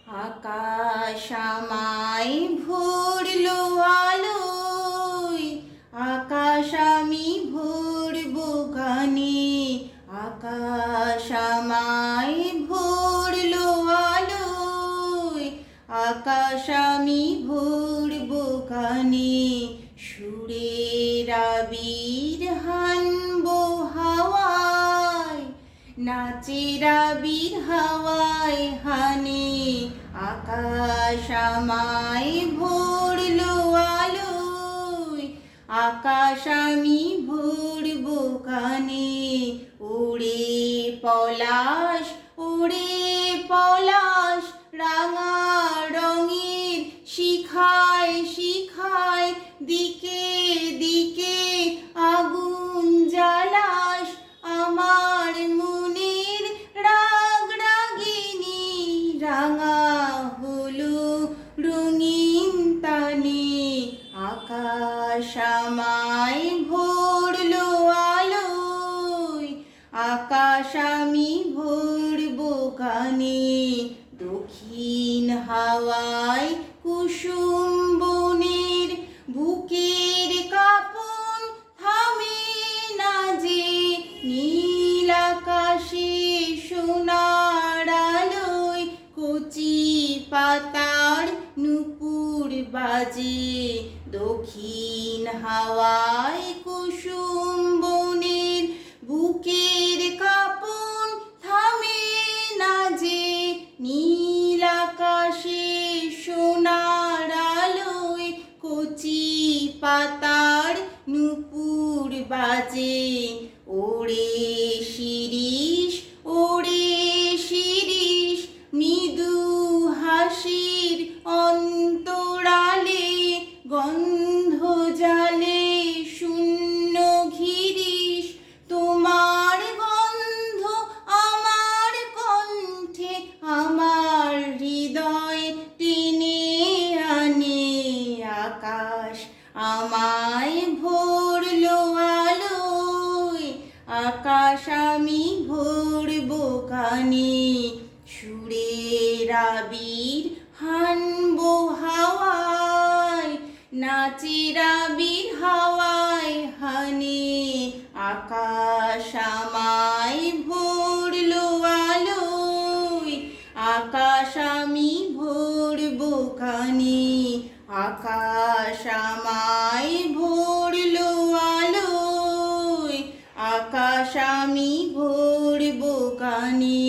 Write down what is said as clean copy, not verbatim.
আকাশ আমায় ভরলো আলোয়, আকাশ আমি ভরবো গানে। আকাশ আমায় ভরলো আলোয়, আকাশ আমি ভরবো গানে। সুরের আবির হানবো হাওয়ায়, নাচের আবির হাওয়ায় হানে। আকাশ আমায় ভরলো আলোয়, আকাশ আমি ভরবো গানে। ওরে পলাশ, ওরে পলাশ, রাঙা রঙের শিখায় শিখায়, দিকে দিকে আগুন জ্বালাস। আমার মনের রাগ রাগিনী রাঙা হলো রঙিন তানে। আকাশ আমায় ভরলো আলোয়, আকাশ আমি ভরবো গানে। দক্ষিণ হাওয়ায় কুসুম বনের বুকের কাঁপন থামে না যে। নীল আকাশে সোনার আলোয় কচি পাতার নূপুর বাজে। দক্ষিণ হাওয়ায় কুসুম বনের বুকের কাঁপন থামে না যে। নীল আকাশে সোনার আলোয় কচি পাতার নূপুর বাজে। ওরে শিরিষ, ওরে শিরিষ, মৃদু হাসির অন্তরালে গন্ধ জালে শূন্য ঘিরিস। তোমার গন্ধ আমার কণ্ঠে আমার হৃদয় টেনে আনে। আকাশ আমায় ভরলো আলোয়, আকাশ আমি ভরবো গানে। সুরের আবির হানবো হাওয়ায়, নাচের আবির হাওয়ায় হানে। আকাশ আমায় ভরলো আলোয়, আকাশ আমি ভরবো গানে। আকাশ আমায় ভরলো আলোয়, আকাশ আমি ভরবো গানে।